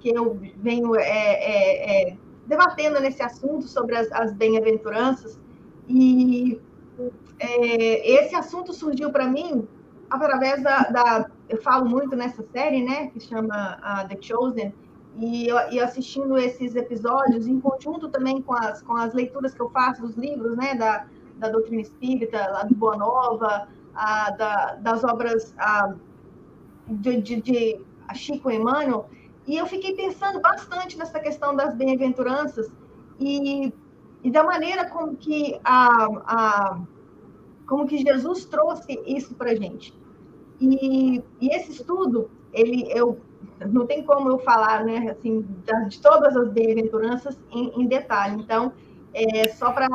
porque eu venho debatendo nesse assunto sobre as bem-aventuranças, e esse assunto surgiu para mim através eu falo muito nessa série, né, que chama The Chosen, e assistindo esses episódios em conjunto também com as leituras que eu faço dos livros, né, da doutrina espírita, lá do Boa Nova, das obras de Chico Emmanuel, e eu fiquei pensando bastante nessa questão das bem-aventuranças e da maneira como que como que Jesus trouxe isso para a gente. E esse estudo, não tem como eu falar, né, assim, de todas as bem-aventuranças em detalhe. Então, só para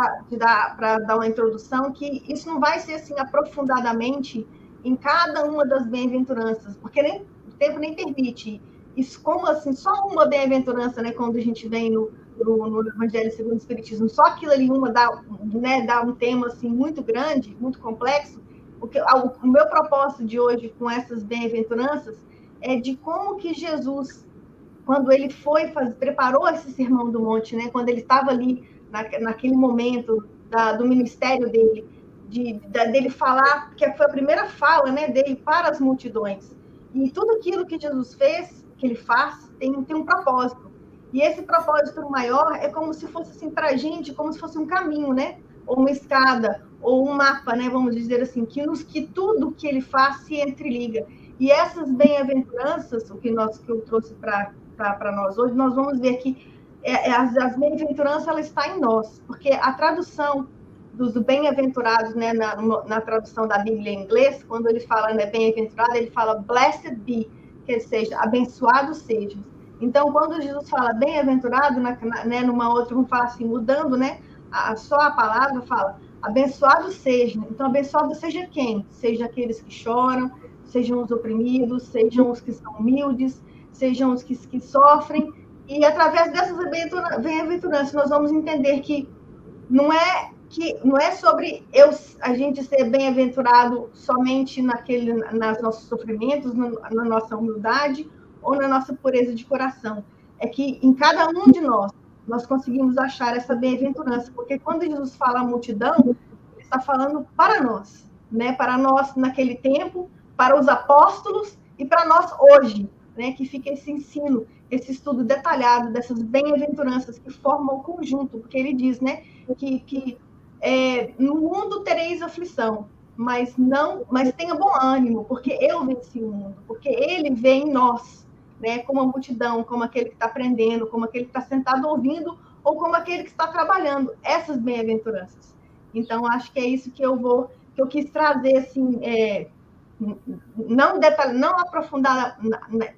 dar uma introdução, que isso não vai ser assim aprofundadamente em cada uma das bem-aventuranças, porque o tempo nem permite. Isso, como assim, só uma bem-aventurança, né, quando a gente vem no Evangelho segundo o Espiritismo, só aquilo ali dá um tema assim muito grande, muito complexo. O meu propósito de hoje com essas bem-aventuranças é de como que Jesus, quando ele preparou esse Sermão do Monte, né, quando ele estava ali naquele momento do ministério dele, dele falar, que foi a primeira fala, né, dele para as multidões. E tudo aquilo que Jesus fez, que ele faz, tem um propósito. E esse propósito maior é como se fosse assim para a gente, como se fosse um caminho, né? Ou uma escada, ou um mapa, né? Vamos dizer assim, que tudo que ele faz se entreliga. E essas bem-aventuranças, o que eu trouxe para nós hoje, nós vamos ver que as bem-aventuranças ela está em nós, porque a tradução dos bem-aventurados, né, na tradução da Bíblia em inglês, quando ele fala, né, bem-aventurado, ele fala blessed be, que seja, abençoado seja. Então, quando Jesus fala bem-aventurado, né, numa outra, vamos falar assim, mudando, né, só a palavra, fala abençoado seja. Então, abençoado seja quem? Seja aqueles que choram, sejam os oprimidos, sejam os que são humildes, sejam os que sofrem. E através dessas bem-aventuranças, nós vamos entender que não é sobre a gente ser bem-aventurado somente nos nossos sofrimentos, na nossa humildade ou na nossa pureza de coração. É que em cada um de nós conseguimos achar essa bem-aventurança, porque quando Jesus fala a multidão, ele está falando para nós, né? Para nós naquele tempo, para os apóstolos e para nós hoje, né? Que fica esse ensino, esse estudo detalhado dessas bem-aventuranças que formam o conjunto, porque ele diz, né? Que no mundo tereis aflição, mas tenha bom ânimo, porque eu venci o mundo, porque ele vê em nós, né, como a multidão, como aquele que está aprendendo, como aquele que está sentado ouvindo, ou como aquele que está trabalhando, essas bem-aventuranças. Então, acho que é isso que eu quis trazer, assim, não aprofundar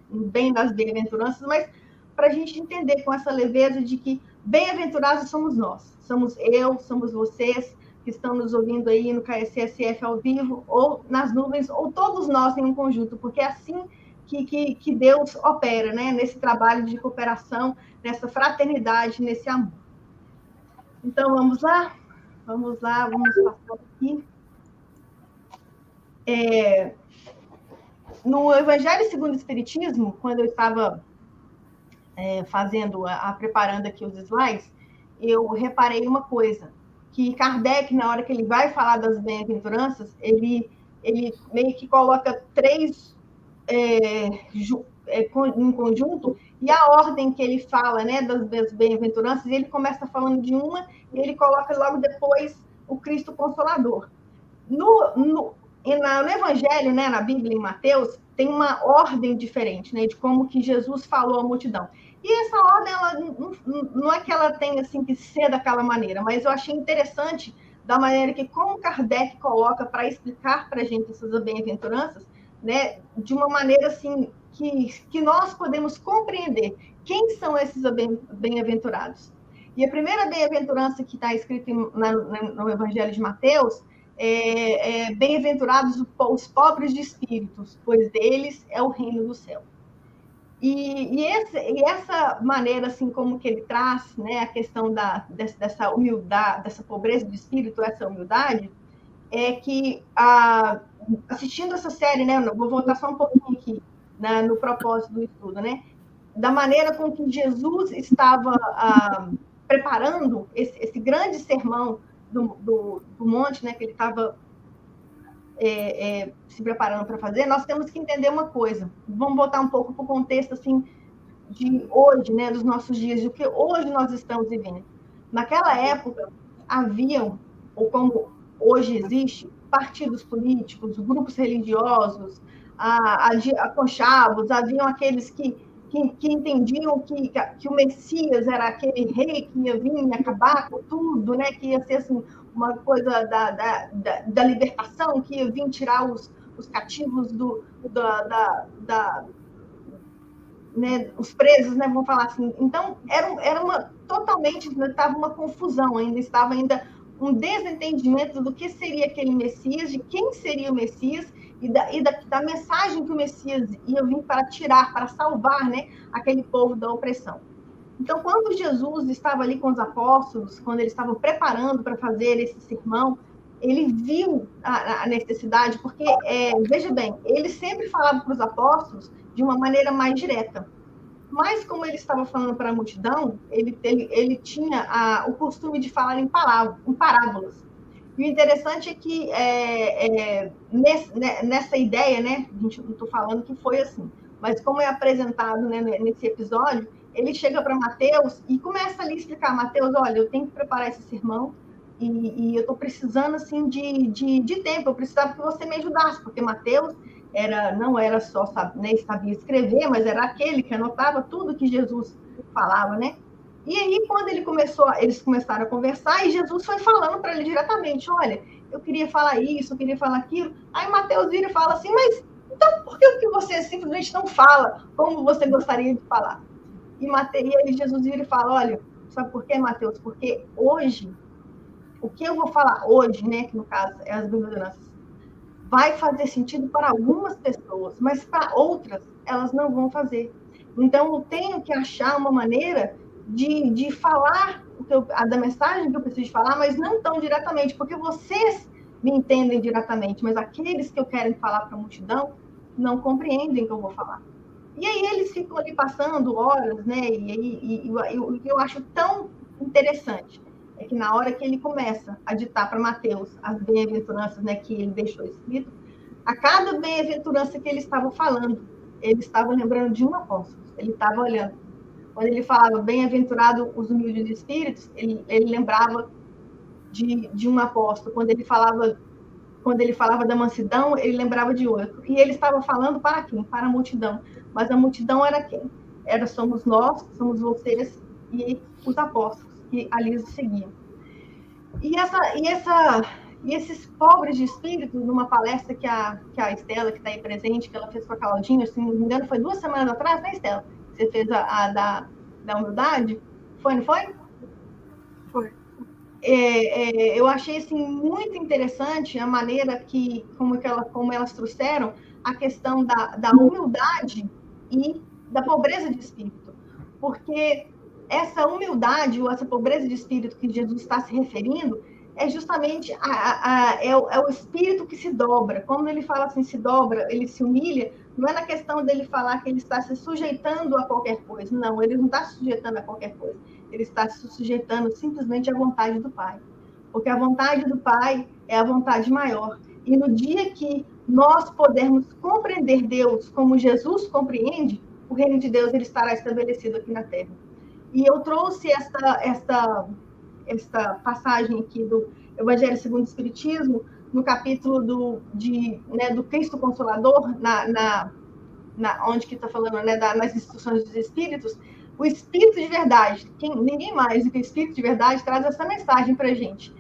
bem nas bem-aventuranças, mas para a gente entender com essa leveza de que bem-aventurados somos nós, somos vocês que estão nos ouvindo aí no KSSF ao vivo, ou nas nuvens, ou todos nós em um conjunto, porque é assim que Deus opera, né? Nesse trabalho de cooperação, nessa fraternidade, nesse amor. Então, vamos lá, vamos passar aqui. No Evangelho segundo o Espiritismo, quando eu estava preparando aqui os slides, eu reparei uma coisa, que Kardec, na hora que ele vai falar das bem-aventuranças, ele meio que coloca três em conjunto, e a ordem que ele fala, né, das bem-aventuranças, ele começa falando de uma, e ele coloca logo depois o Cristo Consolador. No Evangelho, né, na Bíblia, em Mateus, tem uma ordem diferente, né, de como que Jesus falou à multidão. E essa ordem, ela não é que ela tenha assim, que ser daquela maneira, mas eu achei interessante da maneira que, como Kardec coloca para explicar para a gente essas bem-aventuranças, né, de uma maneira assim, que nós podemos compreender quem são esses bem-aventurados. E a primeira bem-aventurança que está escrita no Evangelho de Mateus bem-aventurados os pobres de espíritos, pois deles é o reino do céu. E essa maneira, assim, como que ele traz, né, a questão dessa humildade, dessa pobreza de espírito, essa humildade, é que, assistindo essa série, né, vou voltar só um pouquinho aqui, no propósito do estudo, né, da maneira com que Jesus estava preparando esse grande sermão do monte, né, que ele estava se preparando para fazer, nós temos que entender uma coisa. Vamos voltar um pouco para o contexto assim, de hoje, né, dos nossos dias, do que hoje nós estamos vivendo. Naquela época, haviam, ou como hoje existe, partidos políticos, grupos religiosos, conchavos, haviam aqueles que entendiam que o Messias era aquele rei que ia vir e acabar com tudo, né? Que ia ser assim, uma coisa da libertação, que ia vir tirar os cativos né, os presos, né, vamos falar assim. Então, era uma totalmente, estava uma confusão ainda, estava ainda um desentendimento do que seria aquele Messias, de quem seria o Messias e da mensagem que o Messias ia vir para tirar, para salvar, né, aquele povo da opressão. Então, quando Jesus estava ali com os apóstolos, quando eles estavam preparando para fazer esse sermão, ele viu a necessidade, porque, veja bem, ele sempre falava para os apóstolos de uma maneira mais direta. Mas, como ele estava falando para a multidão, ele tinha o costume de falar em parábolas. E o interessante é que nessa ideia, né, a gente não estou falando que foi assim, mas como é apresentado, né, nesse episódio, ele chega para Mateus e começa ali a explicar: Mateus, olha, eu tenho que preparar esse sermão e eu estou precisando assim de tempo, eu precisava que você me ajudasse, porque Mateus não era só sabia escrever, mas era aquele que anotava tudo que Jesus falava, né? E aí, quando eles começaram a conversar, e Jesus foi falando para ele diretamente: olha, eu queria falar isso, eu queria falar aquilo. Aí Mateus vira e fala assim: mas então por que você simplesmente não fala como você gostaria de falar? E aí Jesus vira e fala: olha, sabe por quê, Mateus? Porque hoje, o que eu vou falar hoje, né, que no caso é as bem-aventuranças, vai fazer sentido para algumas pessoas, mas para outras, elas não vão fazer. Então, eu tenho que achar uma maneira de falar da mensagem que eu preciso falar, mas não tão diretamente, porque vocês me entendem diretamente, mas aqueles que eu quero falar para a multidão não compreendem o que eu vou falar. E aí eles ficam ali passando horas, né? E o que eu acho tão interessante é que na hora que ele começa a ditar para Mateus as bem-aventuranças, né, que ele deixou escrito, a cada bem-aventurança que ele estava falando, ele estava lembrando de um apóstolo. Ele estava olhando. Quando ele falava bem-aventurado os humildes de espíritos, ele lembrava de um apóstolo. Quando ele falava da mansidão, ele lembrava de outro. E ele estava falando para quem? Para a multidão. Mas a multidão era quem? Somos nós, somos vocês e os apóstolos que ali os seguiam. E esses pobres de espírito, numa palestra que a Estela, que está aí presente, que ela fez com a Claudinha, se não me engano, foi 2 semanas atrás, né, Estela? Você fez da humildade? Foi, não foi? Foi. Eu achei assim, muito interessante a maneira como elas trouxeram a questão da humildade e da pobreza de espírito. Porque essa humildade ou essa pobreza de espírito que Jesus está se referindo é justamente o espírito que se dobra. Quando ele fala assim, se dobra, ele se humilha, não é na questão dele falar que ele está se sujeitando a qualquer coisa. Não, ele não está se sujeitando a qualquer coisa. Ele está se sujeitando simplesmente à vontade do Pai. Porque a vontade do Pai é a vontade maior. E no dia que nós pudermos compreender Deus como Jesus compreende, o reino de Deus ele estará estabelecido aqui na Terra. E eu trouxe esta passagem aqui do Evangelho segundo o Espiritismo, no capítulo do Cristo Consolador, onde que está falando, né, nas instruções dos Espíritos. O Espírito de verdade, ninguém mais do que o Espírito de verdade, traz essa mensagem para a gente.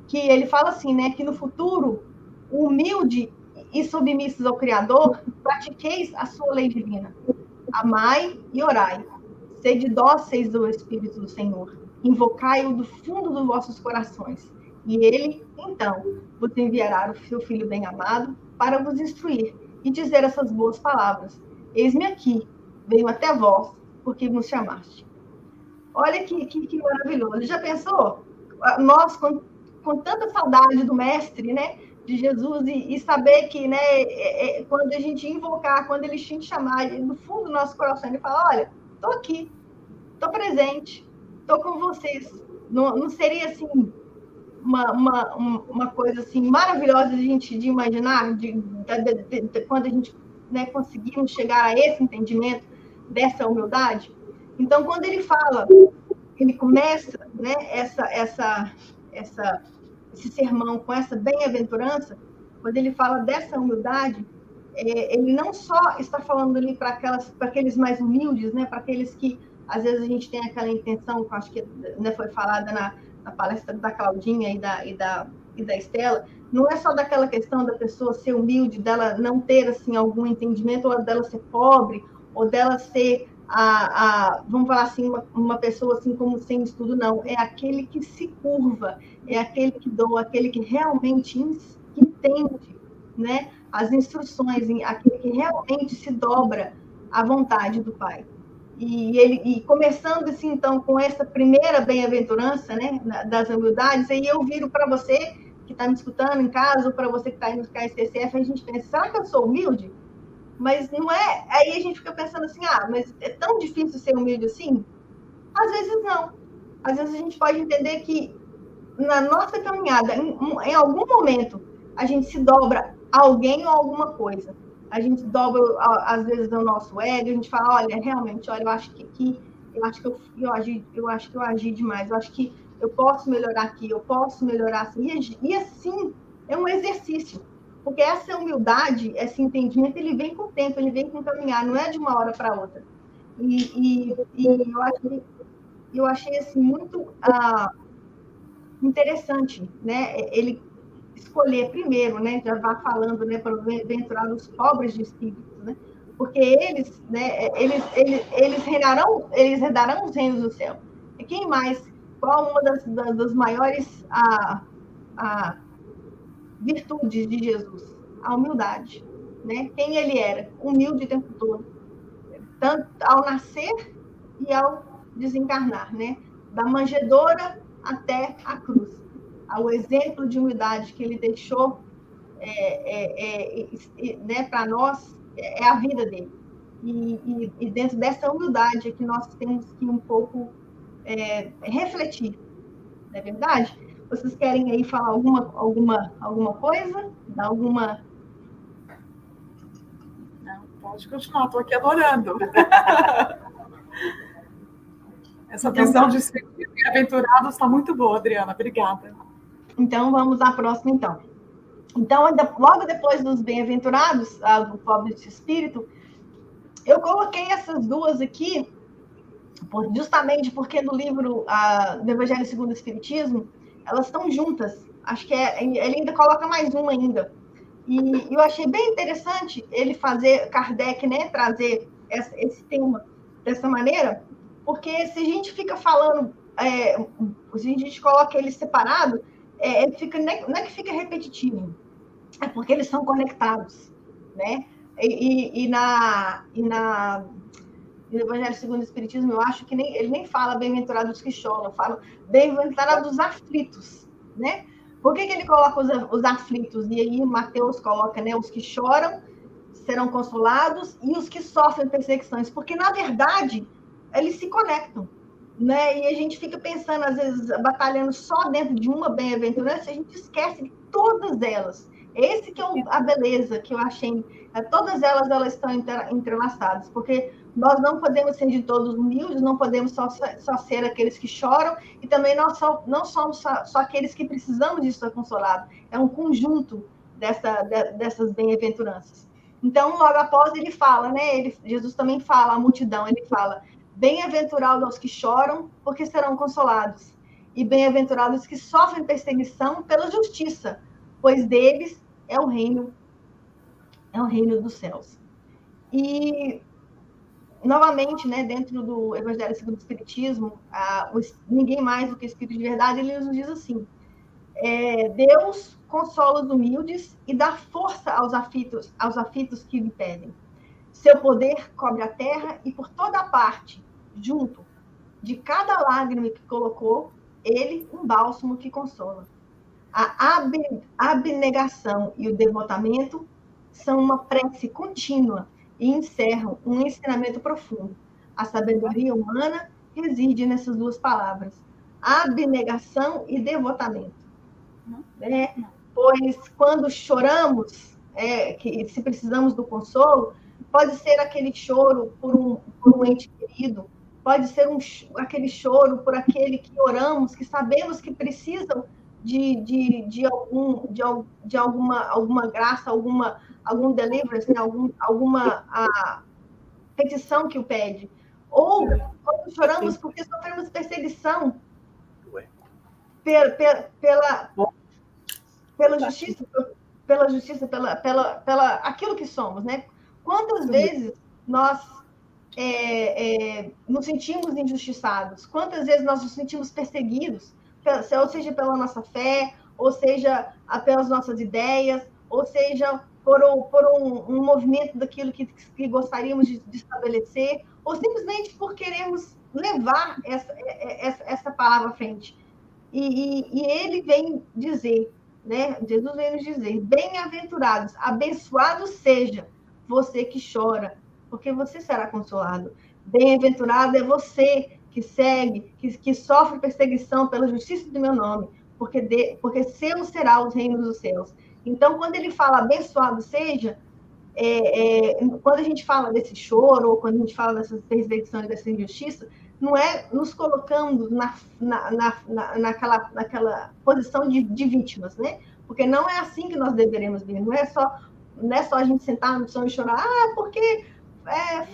Que ele fala assim, né, que no futuro, humilde e submissos ao Criador, pratiqueis a sua lei divina. Amai e orai. Sede dóceis do Espírito do Senhor. Invocai-o do fundo dos vossos corações. E ele, então, vos enviará o seu Filho bem-amado para vos instruir e dizer essas boas palavras. Eis-me aqui, venho até vós, porque nos chamaste. Olha que maravilhoso. Já pensou? Nós, com tanta saudade do Mestre, né? De Jesus, e saber que, né, quando a gente invocar, quando ele te chamar, no fundo do nosso coração, ele fala: olha, estou aqui, estou presente, estou com vocês. Não seria assim uma coisa assim maravilhosa de imaginar, quando a gente, né, conseguimos chegar a esse entendimento dessa humildade? Então, quando ele fala, ele começa, né, esse sermão com essa bem-aventurança, quando ele fala dessa humildade, ele não só está falando ali para aqueles mais humildes, né, para aqueles que às vezes a gente tem aquela intenção, que eu acho que, né, foi falada na palestra da Claudinha e da Estela, não é só daquela questão da pessoa ser humilde, dela não ter assim algum entendimento, ou dela ser pobre, ou dela ser vamos falar assim, uma pessoa assim como sem estudo, não. É aquele que se curva, é aquele que doa, aquele que realmente entende, né, as instruções, aquele que realmente se dobra à vontade do Pai. E começando assim, então, com essa primeira bem-aventurança, né, das humildades, aí eu viro para você que está me escutando em casa, ou para você que está indo no KSTCF, a gente pensa, será que eu sou humilde? Mas não é. Aí a gente fica pensando assim, mas é tão difícil ser humilde assim? Às vezes não. Às vezes a gente pode entender que na nossa caminhada, em algum momento, a gente se dobra a alguém ou alguma coisa. A gente dobra, às vezes, o nosso ego, a gente fala, olha, realmente, olha, eu acho que eu agi demais, eu acho que eu posso melhorar aqui, eu posso melhorar assim. E assim, é um exercício. Porque essa humildade, esse entendimento, ele vem com o tempo, ele vem com o caminhar, não é de uma hora para outra. E eu achei assim, muito interessante, né? Ele escolher primeiro, né? Já vai falando, né? Para bem-aventurados os pobres de espírito, né? Porque eles, né? Eles herdarão os reinos do céu. E quem mais? Qual uma das maiores virtudes de Jesus? A humildade, né? Quem ele era? Humilde o tempo todo, tanto ao nascer e ao desencarnar, né? Da manjedoura até a cruz. O exemplo de humildade que ele deixou né, para nós é a vida dele. E dentro dessa humildade é que nós temos que um pouco refletir, não é verdade? Vocês querem aí falar alguma coisa? Dar alguma... Não, pode continuar, estou aqui adorando. Essa visão de ser bem-aventurado está muito boa, Adriana. Obrigada. Então, vamos à próxima, então. Então, logo depois dos bem-aventurados, do pobre de espírito, eu coloquei essas duas aqui, justamente porque no livro do Evangelho segundo o Espiritismo, elas estão juntas. Acho que ele ainda coloca mais uma ainda. E eu achei bem interessante ele fazer, Kardec, né, trazer esse tema dessa maneira, porque se a gente fica falando, se a gente coloca ele separado, ele fica, não é que fica repetitivo, é porque eles são conectados, né? No Evangelho segundo o Espiritismo, eu acho que ele nem fala bem-aventurados os que choram, fala bem-aventurados os aflitos, né? Por que ele coloca os aflitos? E aí Mateus coloca, né, os que choram serão consolados e os que sofrem perseguições, porque na verdade eles se conectam, né? E a gente fica pensando às vezes batalhando só dentro de uma bem-aventurança, a gente esquece de todas elas. Esse que é a beleza que eu achei. Todas elas estão entrelaçadas, porque nós não podemos ser de todos humildes, não podemos só ser aqueles que choram, e também nós não somos só aqueles que precisamos de ser consolados. É um conjunto dessas bem-aventuranças. Então, logo após ele fala, né? Jesus também fala à multidão, ele fala, bem-aventurados os que choram, porque serão consolados, e bem-aventurados os que sofrem perseguição pela justiça, pois deles é o reino dos céus. E novamente, né, dentro do Evangelho segundo o Espiritismo, ninguém mais do que o Espírito de verdade, ele nos diz assim, Deus consola os humildes e dá força aos aflitos que lhe pedem. Seu poder cobre a terra e por toda parte, junto de cada lágrima que colocou, ele um bálsamo que consola. A abnegação e o devotamento são uma prece contínua e encerram um ensinamento profundo. A sabedoria humana reside nessas duas palavras, abnegação e devotamento. Né? Pois quando choramos, que se precisamos do consolo, pode ser aquele choro por um ente querido, pode ser aquele choro por aquele que oramos, que sabemos que precisam de alguma graça, algum deliverance, né? Alguma petição que o pede. Ou quando choramos porque sofremos perseguição pela justiça, pela aquilo que somos, né? Quantas vezes nós nos sentimos injustiçados? Quantas vezes nós nos sentimos perseguidos? Ou seja, pela nossa fé, ou seja, pelas nossas ideias, ou seja, por um movimento daquilo que gostaríamos de estabelecer, ou simplesmente por querermos levar essa palavra à frente. E ele vem dizer, né? Jesus vem nos dizer, bem-aventurados, abençoado seja você que chora, porque você será consolado. Bem-aventurado é você que segue, que sofre perseguição pela justiça do meu nome, porque seu será os reinos dos céus. Então, quando ele fala abençoado seja, quando a gente fala desse choro, ou quando a gente fala dessa perseguição e dessa injustiça, não é nos colocando naquela posição de vítimas, né? Porque não é assim que nós deveremos ver. Não é só a gente sentar no chão e chorar, porque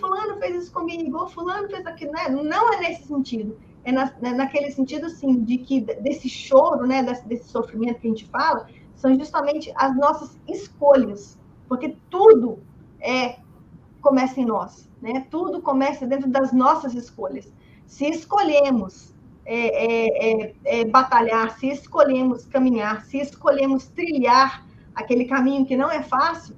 fulano fez isso comigo, ou fulano fez aquilo, né? Não é nesse sentido. É naquele sentido, assim, de que desse choro, né? Desse sofrimento que a gente fala, são justamente as nossas escolhas. Porque tudo começa em nós, né? Tudo começa dentro das nossas escolhas. Se escolhemos batalhar, se escolhemos caminhar, se escolhemos trilhar aquele caminho que não é fácil,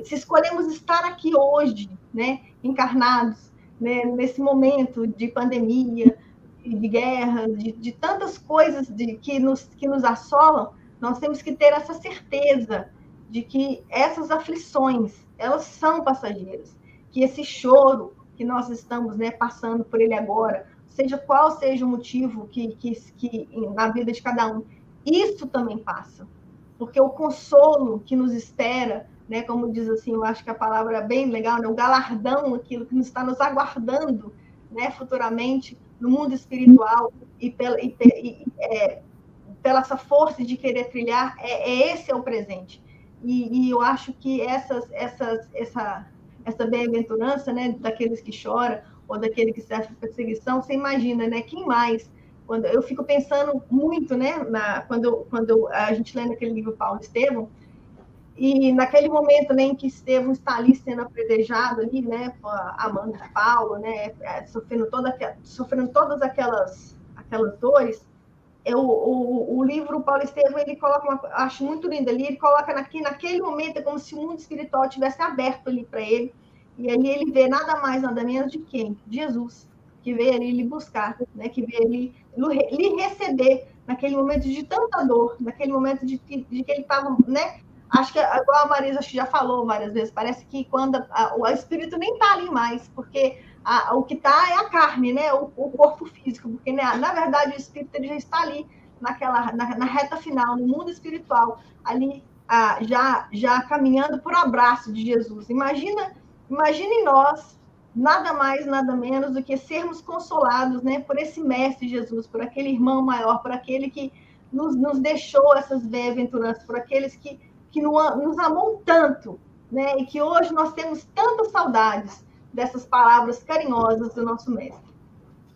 se escolhemos estar aqui hoje, né, encarnados, né, nesse momento de pandemia, de guerra, de tantas coisas que nos assolam, nós temos que ter essa certeza de que essas aflições, elas são passageiras, que esse choro que nós estamos, né, passando por ele agora, seja qual seja o motivo que na vida de cada um, isso também passa, porque o consolo que nos espera, né, como diz assim, eu acho que a palavra é bem legal, né, o galardão, aquilo que está nos aguardando, né, futuramente no mundo espiritual e pela essa força de querer trilhar, esse é o presente. E eu acho que essa bem-aventurança, né, daqueles que choram ou daquele que sofre perseguição, você imagina, né, quem mais? Quando eu fico pensando muito, né, quando a gente lê naquele livro Paulo Estevão, e naquele momento, né, em que Estevão está ali sendo apedrejado ali, né, a mão de Paulo, né, sofrendo todas aquelas dores, o livro Paulo Estevão, ele coloca, acho muito lindo ali, ele coloca naquele momento, é como se o mundo espiritual tivesse aberto ali para ele, e ali ele vê nada mais, nada menos de quem? Jesus, que veio ali lhe buscar, né? Que veio ali lhe receber naquele momento de tanta dor, naquele momento de que ele estava, né? Acho que, igual a Marisa acho que já falou várias vezes, parece que quando o espírito nem está ali mais, porque o que está é a carne, né? O corpo físico, porque né, na verdade o espírito ele já está ali na reta final, no mundo espiritual, ali já caminhando por um abraço de Jesus. Imagine nós, nada mais, nada menos do que sermos consolados, né, por esse mestre Jesus, por aquele irmão maior, por aquele que nos deixou essas bem-aventuranças, por aqueles que nos amou tanto, né, e que hoje nós temos tantas saudades dessas palavras carinhosas do nosso mestre.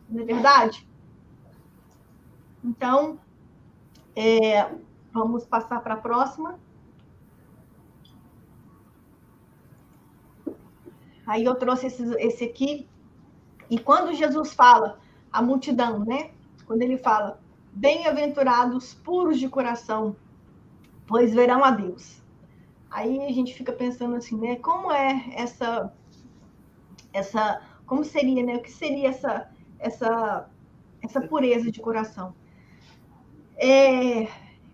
Não é verdade? Então, vamos passar para a próxima. Aí eu trouxe esse aqui. E quando Jesus fala, a multidão, né? Quando ele fala, bem-aventurados puros de coração, pois verão a Deus. Aí a gente fica pensando assim, né? Como é como seria, né? O que seria essa pureza de coração?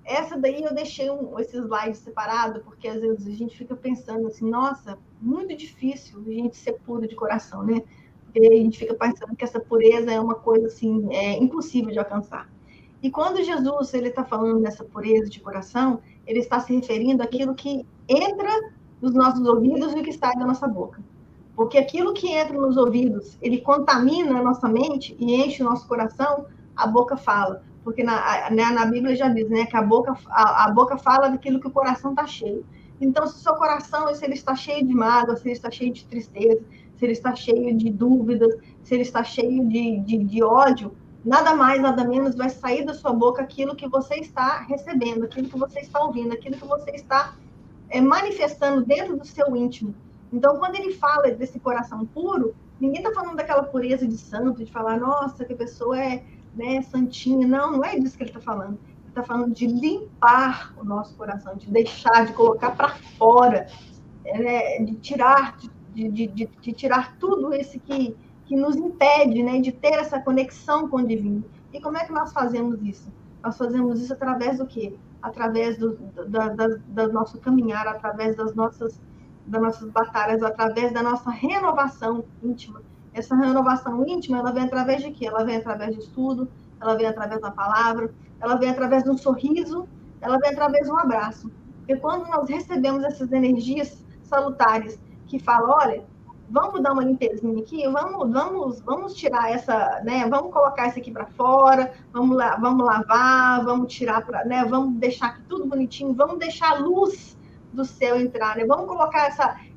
Essa daí eu deixei esse slide separado, porque às vezes a gente fica pensando assim, nossa, muito difícil a gente ser puro de coração, né? porque a gente fica pensando que essa pureza é uma coisa assim, impossível de alcançar. E quando Jesus ele está falando dessa pureza de coração, ele está se referindo àquilo que entra nos nossos ouvidos e o que sai da nossa boca. Porque aquilo que entra nos ouvidos, ele contamina a nossa mente e enche o nosso coração, a boca fala. Porque na Bíblia já diz, né, que a boca fala daquilo que o coração está cheio. Então, se o seu coração, se ele está cheio de mágoa, se ele está cheio de tristeza, se ele está cheio de dúvidas, se ele está cheio de ódio, nada mais, nada menos vai sair da sua boca aquilo que você está recebendo, aquilo que você está ouvindo, aquilo que você está manifestando dentro do seu íntimo. Então, quando ele fala desse coração puro, ninguém está falando daquela pureza de santo, de falar, nossa, que a pessoa é, né, santinha. Não é disso que ele está falando. Ele está falando de limpar o nosso coração, de deixar, de colocar para fora, de tirar, de tirar tudo isso que nos impede, né, de ter essa conexão com o divino. E como é que nós fazemos isso? Nós fazemos isso através do quê? Através do nosso caminhar, através das nossas batalhas, através da nossa renovação íntima. Essa renovação íntima, ela vem através de quê? Ela vem através de estudo, ela vem através da palavra, ela vem através de um sorriso, ela vem através de um abraço. Porque quando nós recebemos essas energias salutares que falam, olha, vamos dar uma limpezinha aqui, vamos tirar essa, né? Vamos colocar isso aqui para fora, vamos lavar, vamos tirar, né? Vamos deixar aqui tudo bonitinho, vamos deixar a luz do céu entrar, né? Vamos colocar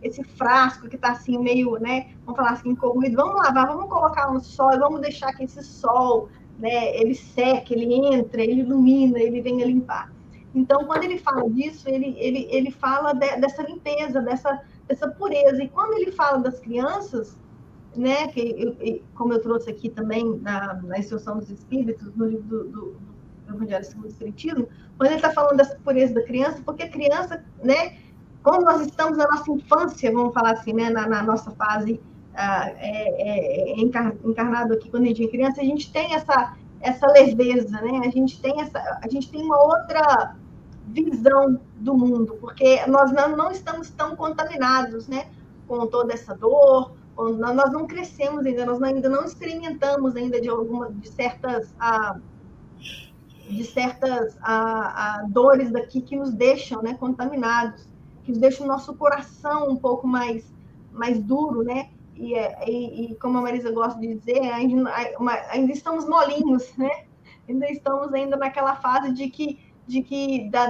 esse frasco que está assim meio, né? Vamos falar assim, corroído, vamos lavar, vamos colocar no sol, vamos deixar que esse sol, né? Ele seque, ele entra, ele ilumina, ele venha limpar. Então, quando ele fala disso, ele fala dessa limpeza, dessa pureza. E quando ele fala das crianças, né, como eu trouxe aqui também na Instrução dos Espíritos, no livro do Evangelho segundo o Espiritismo, quando ele está falando dessa pureza da criança, porque a criança, né, quando nós estamos na nossa infância, vamos falar assim, né, na nossa fase encarnado aqui, quando a gente é criança, a gente tem essa leveza, né, a gente tem uma outra visão do mundo, porque nós não estamos tão contaminados, né, com toda essa dor, nós não crescemos ainda, nós ainda não experimentamos ainda de certas dores daqui que nos deixam, né, contaminados, que nos deixam o nosso coração um pouco mais duro, né, e como a Marisa gosta de dizer, ainda estamos molinhos, né, estamos ainda naquela fase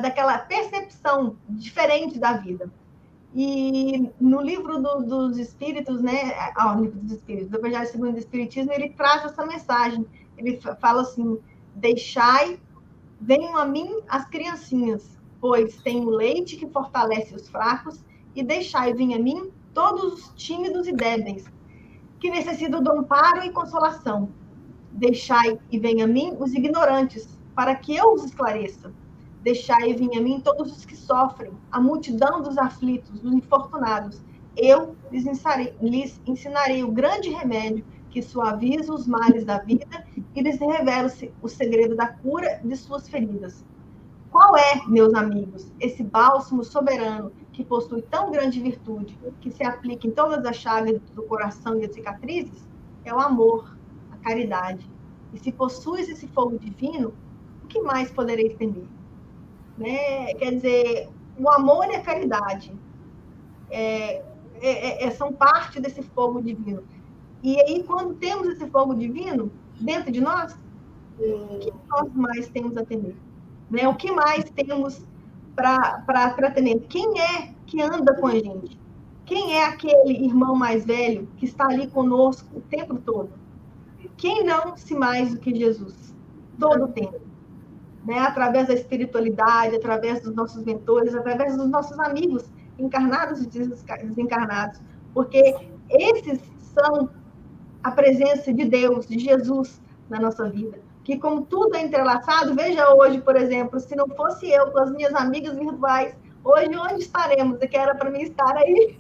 daquela percepção diferente da vida. E no livro dos Espíritos, né, no livro dos Espíritos, do Evangelho segundo o Espiritismo, ele traz essa mensagem. Ele fala assim, venham a mim as criancinhas, pois tenho leite que fortalece os fracos, e deixai vir a mim todos os tímidos e débeis, que necessitam de amparo e consolação. Deixai e venha a mim os ignorantes, para que eu os esclareça. Deixai e vir a mim todos os que sofrem, a multidão dos aflitos, dos infortunados. Eu lhes ensinarei o grande remédio que suaviza os males da vida e lhes revela o segredo da cura de suas feridas. Qual é, meus amigos, esse bálsamo soberano que possui tão grande virtude, que se aplica em todas as chagas do coração e as cicatrizes? É o amor, a caridade. E se possuis esse fogo divino, o que mais podereis temer? Né? Quer dizer, o amor e a caridade são parte desse fogo divino. E aí, quando temos esse fogo divino dentro de nós, o que nós mais temos a temer? Né? O que mais temos para temer? Quem é que anda com a gente? Quem é aquele irmão mais velho que está ali conosco o tempo todo? Quem não se mais do que Jesus? Todo o tempo. Né, através da espiritualidade, através dos nossos mentores, através dos nossos amigos encarnados e desencarnados, porque esses são a presença de Deus, de Jesus na nossa vida, que como tudo é entrelaçado, veja hoje, por exemplo, se não fosse eu com as minhas amigas virtuais, hoje onde estaremos? Que era para mim estar aí.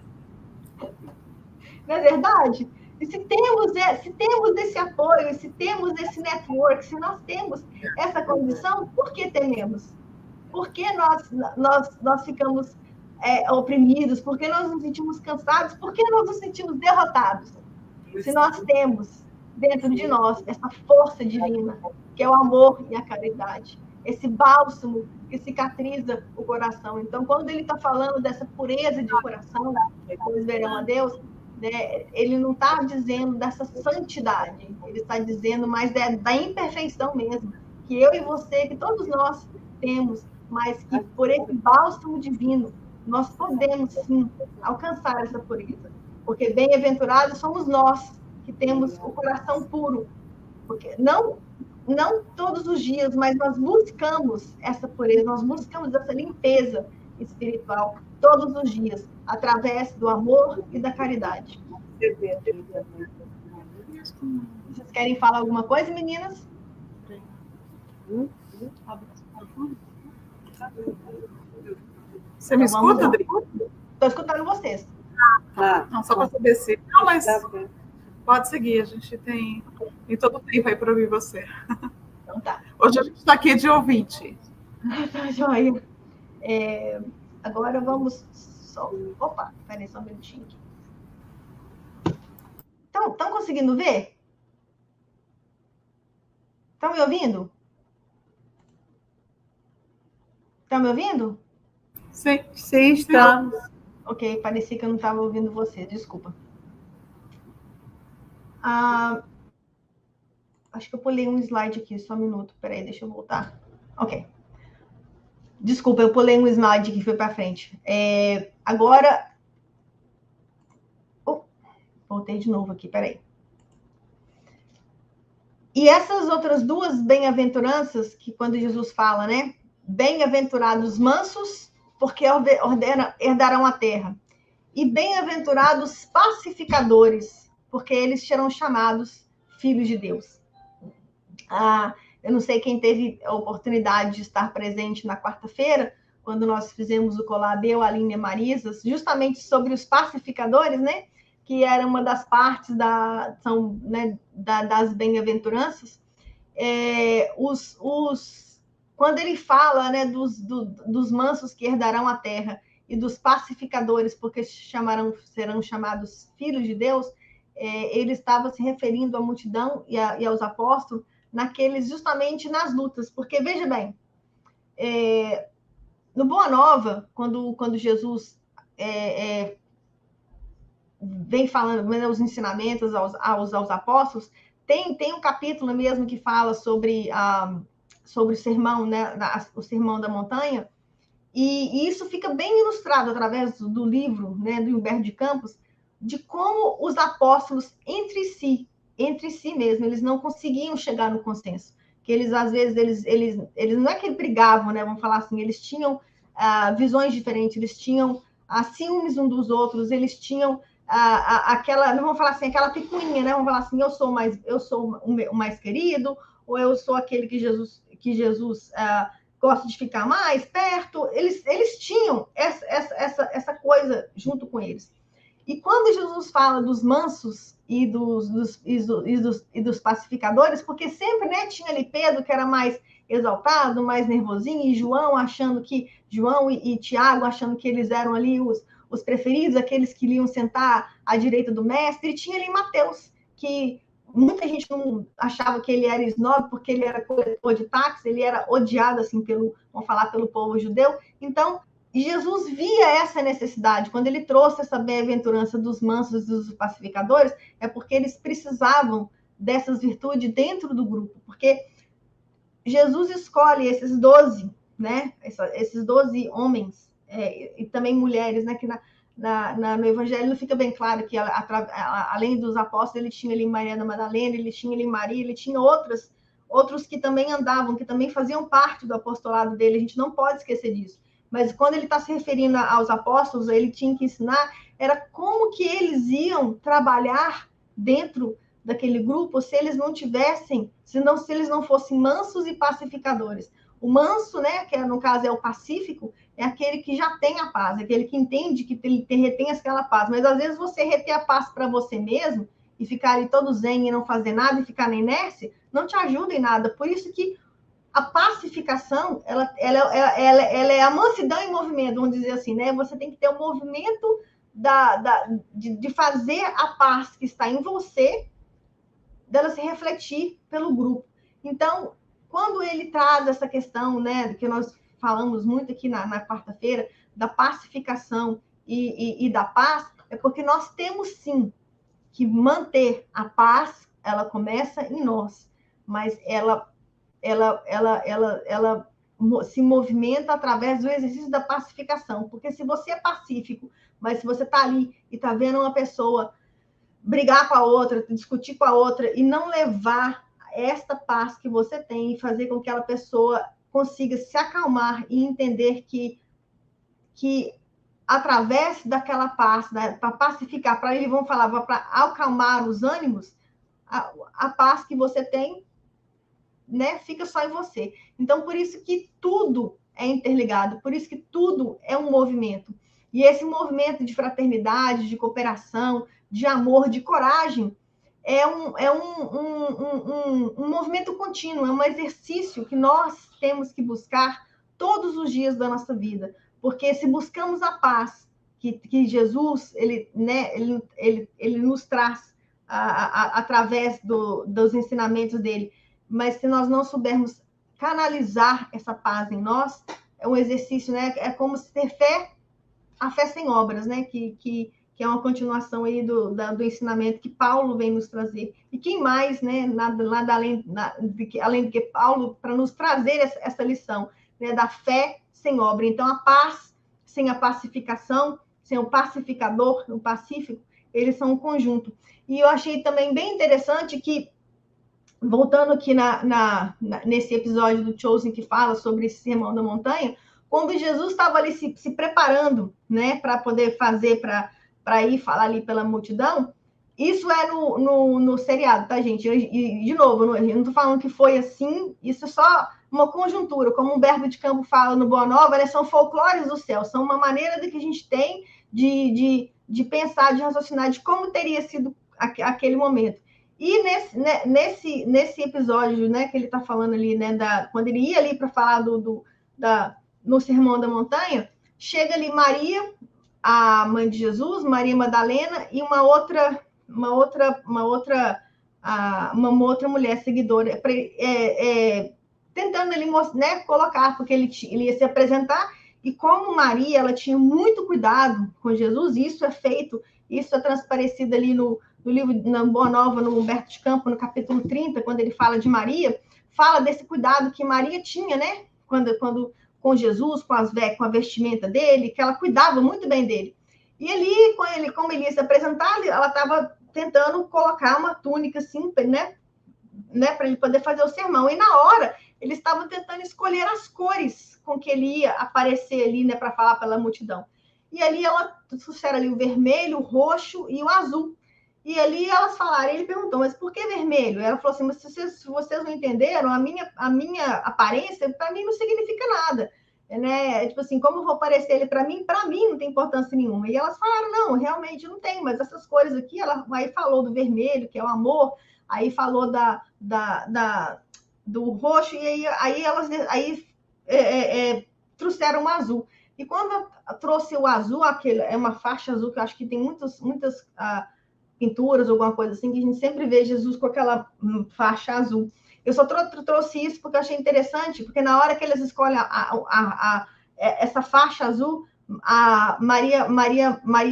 Não é verdade? E se temos esse apoio, se temos esse network, se nós temos essa condição, por que tememos? Por que nós ficamos oprimidos? Por que nós nos sentimos cansados? Por que nós nos sentimos derrotados? Se nós temos dentro de nós essa força divina, que é o amor e a caridade, esse bálsamo que cicatriza o coração. Então, quando ele está falando dessa pureza de coração, eles verão a Deus, né, ele não está dizendo dessa santidade, ele está dizendo mais da imperfeição mesmo, que eu e você, que todos nós temos, mas que por esse bálsamo divino, nós podemos, sim, alcançar essa pureza. Porque bem-aventurados somos nós, que temos o coração puro. Porque não todos os dias, mas nós buscamos essa pureza, nós buscamos essa limpeza espiritual todos os dias, através do amor e da caridade. Vocês querem falar alguma coisa, meninas? Você me escuta, Adri? Estou escutando vocês. Não, só para saber se... Não, mas pode seguir, a gente tem todo o tempo aí para ouvir você. Então tá. Hoje a gente está aqui de ouvinte. Tá, joia. Agora vamos... Opa, peraí só um minutinho aqui. Estão conseguindo ver? Estão me ouvindo? Estão me ouvindo? Sim, sim, estamos. Ok, parecia que eu não estava ouvindo você, desculpa. Acho que eu pulei um slide aqui, só um minuto. Peraí, deixa eu voltar. Ok. Desculpa, eu pulei um slide que foi para frente. Agora... voltei de novo aqui, peraí. E essas outras duas bem-aventuranças, que quando Jesus fala, né? Bem-aventurados mansos, porque herdarão a terra. E bem-aventurados pacificadores, porque eles serão chamados filhos de Deus. Eu não sei quem teve a oportunidade de estar presente na quarta-feira, quando nós fizemos o Colab, eu, Aline e Marisas, justamente sobre os pacificadores, né? Que era uma das partes das bem-aventuranças. Quando ele fala, né, dos mansos que herdarão a terra e dos pacificadores, porque serão chamados filhos de Deus, ele estava se referindo à multidão e aos apóstolos, justamente nas lutas. Porque, veja bem, no Boa Nova, quando Jesus vem falando, né, os ensinamentos aos apóstolos, tem um capítulo mesmo que fala sobre o sermão, né, o sermão da montanha, e isso fica bem ilustrado através do livro, né, do Humberto de Campos, de como os apóstolos entre si mesmo, eles não conseguiam chegar no consenso, que eles às vezes eles não é que brigavam, né, vamos falar assim, eles tinham visões diferentes, eles tinham ciúmes um dos outros, eles tinham aquela, não vamos falar assim, aquela picuinha, né, vamos falar assim, eu sou o mais querido, ou eu sou aquele que Jesus gosta de ficar mais perto. Eles tinham essa coisa junto com eles. E quando Jesus fala dos mansos e dos pacificadores, porque sempre, né, tinha ali Pedro, que era mais exaltado, mais nervosinho, e João e Tiago achando que eles eram ali os preferidos, aqueles que iam sentar à direita do mestre, e tinha ali Mateus, que muita gente não achava que ele era esnobe, porque ele era coletor de táxi, ele era odiado, assim, pelo povo judeu. Então, Jesus via essa necessidade. Quando ele trouxe essa bem-aventurança dos mansos e dos pacificadores, é porque eles precisavam dessas virtudes dentro do grupo, porque Jesus escolhe esses 12, né? Esses 12 homens, e também mulheres, né? Que no Evangelho não fica bem claro que, além dos apóstolos, ele tinha ali Maria da Madalena, ele tinha ali Maria, ele tinha outros que também andavam, que também faziam parte do apostolado dele, a gente não pode esquecer disso. Mas quando ele está se referindo aos apóstolos, ele tinha que ensinar, era como que eles iam trabalhar dentro daquele grupo se eles não tivessem, se eles não fossem mansos e pacificadores. O manso, né, que no caso é o pacífico, é aquele que já tem a paz, aquele que entende que retém aquela paz. Mas às vezes você reter a paz para você mesmo e ficar ali todo zen e não fazer nada e ficar na inércia, não te ajuda em nada. Por isso que a pacificação, ela é a mansidão em movimento, vamos dizer assim, né? Você tem que ter o movimento de fazer a paz que está em você, dela se refletir pelo grupo. Então, quando ele traz essa questão, né, que nós falamos muito aqui na quarta-feira, da pacificação e da paz, é porque nós temos sim que manter a paz. Ela começa em nós, mas ela se movimenta através do exercício da pacificação. Porque se você é pacífico, mas se você está ali e está vendo uma pessoa brigar com a outra, discutir com a outra e não levar esta paz que você tem e fazer com que aquela pessoa consiga se acalmar e entender que através daquela paz, né, para pacificar, para eles vão falar, para acalmar os ânimos, a paz que você tem, né, fica só em você. Então, por isso que tudo é interligado, por isso que tudo é um movimento. E esse movimento de fraternidade, de cooperação, de amor, de coragem, é um movimento contínuo, é um exercício que nós temos que buscar todos os dias da nossa vida. Porque se buscamos a paz que Jesus ele nos traz através dos ensinamentos dele, mas se nós não soubermos canalizar essa paz em nós, é um exercício, né? É como se ter fé, a fé sem obras, né? Que é uma continuação aí do ensinamento que Paulo vem nos trazer. E quem mais, né? Nada além do que Paulo, para nos trazer essa lição, né? Da fé sem obra. Então, a paz sem a pacificação, sem o pacificador, o pacífico, eles são um conjunto. E eu achei também bem interessante que, voltando aqui nesse episódio do Chosen que fala sobre esse Sermão da Montanha, quando Jesus estava ali se preparando, né, para poder fazer, para ir falar ali pela multidão, isso é no seriado, tá, gente? E de novo, eu não estou falando que foi assim, isso é só uma conjuntura, como Humberto de Campos fala no Boa Nova, né, são folclores do céu, são uma maneira que a gente tem de pensar, de raciocinar, de como teria sido aquele momento. E nesse episódio, né, que ele está falando ali, né, quando ele ia ali para falar no Sermão da Montanha, chega ali Maria, a mãe de Jesus, Maria Madalena, e uma outra mulher seguidora, tentando ele, né, colocar, porque ele ia se apresentar, e como Maria, ela tinha muito cuidado com Jesus, isso é transparecido ali no livro, na Boa Nova, no Humberto de Campos, no capítulo 30, quando ele fala de Maria, fala desse cuidado que Maria tinha, né, quando com Jesus, com a vestimenta dele, que ela cuidava muito bem dele. E ali, como ele ia se apresentar, ela estava tentando colocar uma túnica assim, né, para ele poder fazer o sermão. E na hora, eles estavam tentando escolher as cores com que ele ia aparecer ali, né, para falar pela multidão. E ali ela trouxeram ali o vermelho, o roxo e o azul. E ali elas falaram, ele perguntou, mas por que vermelho? Ela falou assim, mas se vocês não entenderam, a minha aparência, para mim, não significa nada. Né? Tipo assim, como eu vou aparecer ele para mim não tem importância nenhuma. E elas falaram, não, realmente não tem, mas essas cores aqui, ela aí falou do vermelho, que é o amor, aí falou do roxo, e aí elas trouxeram o azul. E quando trouxe o azul, é uma faixa azul, que eu acho que tem muitas pinturas, alguma coisa assim, que a gente sempre vê Jesus com aquela faixa azul. Eu só trouxe isso porque eu achei interessante, porque na hora que eles escolhem essa faixa azul, a Maria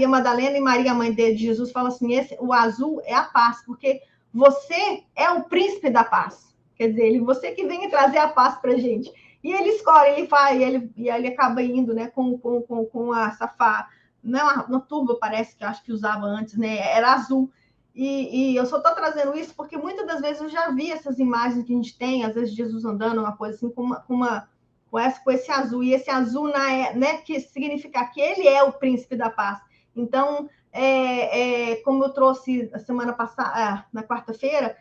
Madalena e Maria, mãe de Jesus, falam assim, o azul é a paz, porque você é o príncipe da paz. Quer dizer, você que vem trazer a paz para a gente. E ele escolhe, ele faz, e ele acaba indo, né, com essa faixa. Não é uma turba, parece que eu acho que usava antes, né? Era azul. E eu só estou trazendo isso porque muitas das vezes eu já vi essas imagens que a gente tem, às vezes Jesus andando, uma coisa assim, com esse azul. E esse azul, né, que significa que ele é o príncipe da paz. Então, como eu trouxe a semana passada, na quarta-feira,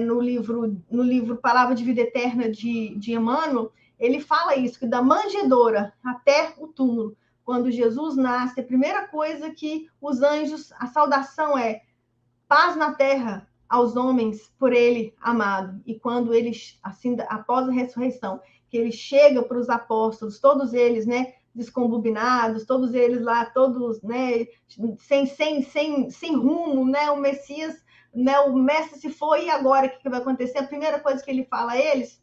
no livro Palavra de Vida Eterna de Emmanuel, ele fala isso, que da manjedoura até o túmulo, quando Jesus nasce, a primeira coisa que os anjos, a saudação é paz na terra aos homens por ele amado. E quando eles, assim, após a ressurreição, que ele chega para os apóstolos, todos eles, né, descombobinados, todos eles lá, todos, né, sem rumo, né? O Messias, né, o mestre se foi, e agora o que vai acontecer? A primeira coisa que ele fala a eles: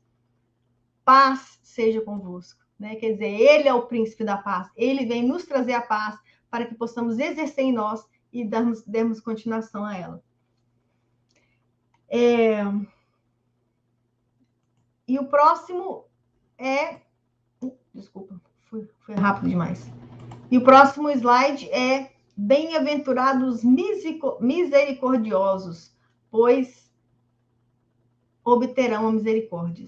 paz seja convosco, né? Quer dizer, ele é o príncipe da paz, ele vem nos trazer a paz para que possamos exercer em nós e darmos continuação a ela. E o próximo é... Desculpa, foi rápido demais. E o próximo slide é: bem-aventurados misericordiosos, pois obterão a misericórdia.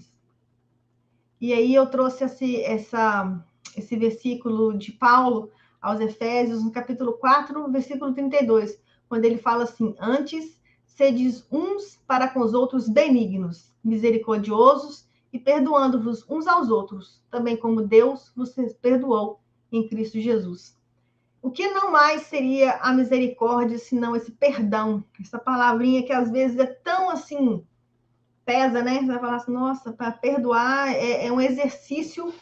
E aí eu trouxe esse versículo de Paulo aos Efésios, no capítulo 4, versículo 32, quando ele fala assim: antes, sedes uns para com os outros benignos, misericordiosos, e perdoando-vos uns aos outros, também como Deus vos perdoou em Cristo Jesus. O que não mais seria a misericórdia, senão esse perdão, essa palavrinha que às vezes é tão assim, pesa, né? Você vai falar assim: nossa, para perdoar é um exercício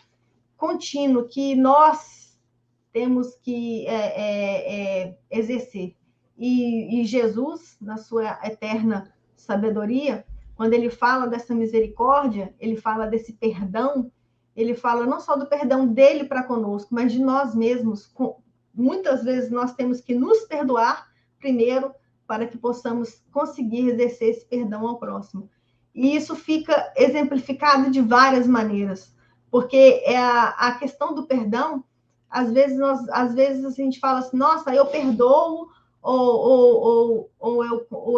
contínuo que nós temos que exercer. E Jesus, na sua eterna sabedoria, quando ele fala dessa misericórdia, ele fala desse perdão, ele fala não só do perdão dele para conosco, mas de nós mesmos. Muitas vezes nós temos que nos perdoar primeiro para que possamos conseguir exercer esse perdão ao próximo. E isso fica exemplificado de várias maneiras, porque a questão do perdão, às vezes a gente fala assim: nossa, eu perdoo, ou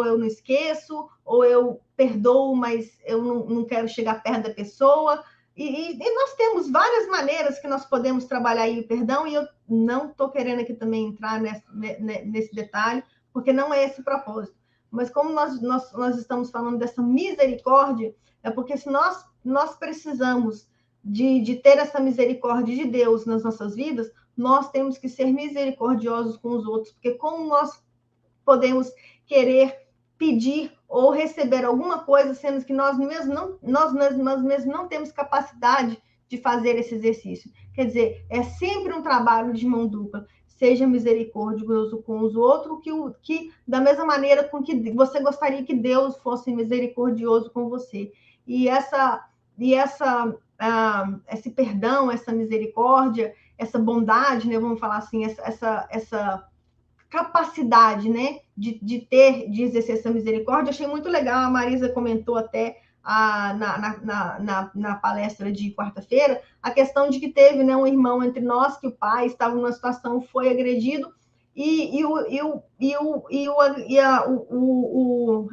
eu não esqueço, ou eu perdoo, mas eu não quero chegar perto da pessoa. E nós temos várias maneiras que nós podemos trabalhar aí o perdão, e eu não estou querendo aqui também entrar nesse detalhe, porque não é esse o propósito. Mas como nós estamos falando dessa misericórdia, é porque se nós precisamos de ter essa misericórdia de Deus nas nossas vidas, nós temos que ser misericordiosos com os outros, porque como nós podemos querer pedir ou receber alguma coisa, sendo que nós mesmos não temos capacidade de fazer esse exercício. Quer dizer, é sempre um trabalho de mão dupla. Seja misericordioso com os outros, que da mesma maneira com que você gostaria que Deus fosse misericordioso com você. E esse perdão, essa misericórdia, essa bondade, né, vamos falar assim, essa capacidade, né, de exercer essa misericórdia. Achei muito legal, a Marisa comentou até na palestra de quarta-feira, a questão de que teve, né, um irmão entre nós, que o pai estava numa situação, foi agredido,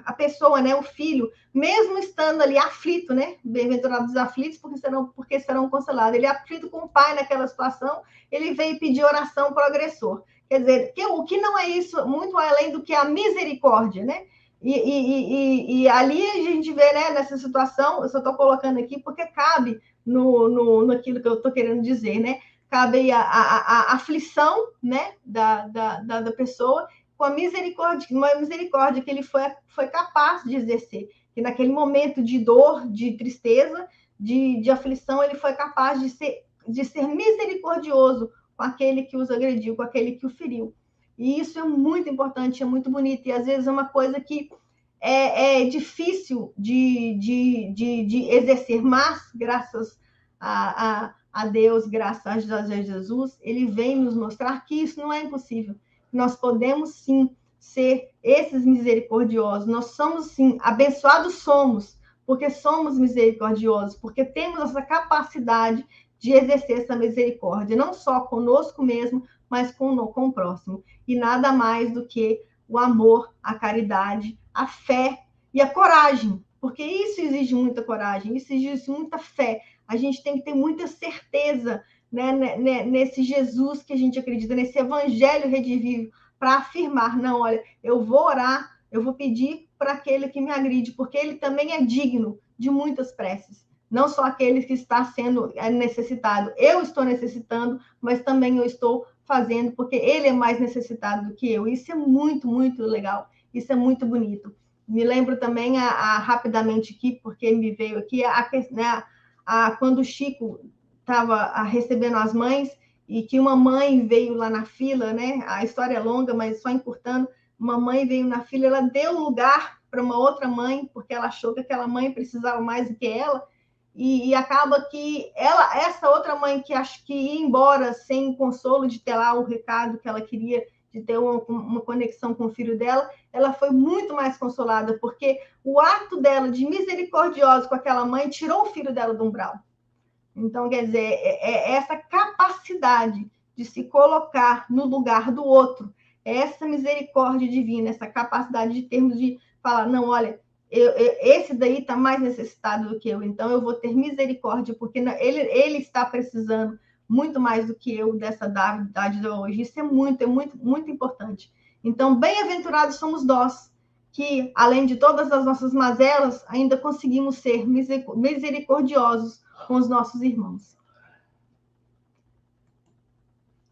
a pessoa, né, o filho, mesmo estando ali aflito, né, bem-aventurados aflitos, porque serão consolados, ele aflito com o pai naquela situação, ele veio pedir oração para o agressor. Quer dizer, o que não é isso, muito além do que a misericórdia, né? E ali a gente vê, né, nessa situação, eu só estou colocando aqui porque cabe naquilo que eu estou querendo dizer, né? Cabe aí a aflição, né, da pessoa, com a misericórdia, uma misericórdia que ele foi capaz de exercer, que naquele momento de dor, de tristeza, de aflição, ele foi capaz de ser misericordioso com aquele que os agrediu, com aquele que o feriu. E isso é muito importante, é muito bonito, e às vezes é uma coisa que é difícil de exercer, mas graças a Deus, graças a Jesus, ele vem nos mostrar que isso não é impossível. Nós podemos sim ser esses misericordiosos, nós somos sim, abençoados somos, porque somos misericordiosos, porque temos essa capacidade de exercer essa misericórdia, não só conosco mesmo, mas com o próximo. E nada mais do que o amor, a caridade, a fé e a coragem, porque isso exige muita coragem, isso exige muita fé. A gente tem que ter muita certeza, né, nesse Jesus que a gente acredita, nesse evangelho redivivo, para afirmar: não, olha, eu vou orar, eu vou pedir para aquele que me agride, porque ele também é digno de muitas preces. Não só aquele que está sendo necessitado. Eu estou necessitando, mas também eu estou fazendo, porque ele é mais necessitado do que eu. Isso é muito, muito legal. Isso é muito bonito. Me lembro também, rapidamente aqui, porque me veio aqui, quando o Chico estava recebendo as mães, e que uma mãe veio lá na fila, né? A história é longa, mas só encurtando, uma mãe veio na fila, ela deu lugar para uma outra mãe, porque ela achou que aquela mãe precisava mais do que ela, e acaba que essa outra mãe que acho que ia embora sem consolo de ter lá o recado que ela queria, de ter uma conexão com o filho dela, ela foi muito mais consolada, porque o ato dela de misericordiosa com aquela mãe tirou o filho dela do umbral. Então, quer dizer, essa capacidade de se colocar no lugar do outro, essa misericórdia divina, essa capacidade de termos de falar, não, olha, esse daí está mais necessitado do que eu, então eu vou ter misericórdia, porque ele está precisando muito mais do que eu dessa dádiva hoje. Isso é muito, muito importante. Então, bem-aventurados somos nós, que, além de todas as nossas mazelas, ainda conseguimos ser misericordiosos com os nossos irmãos.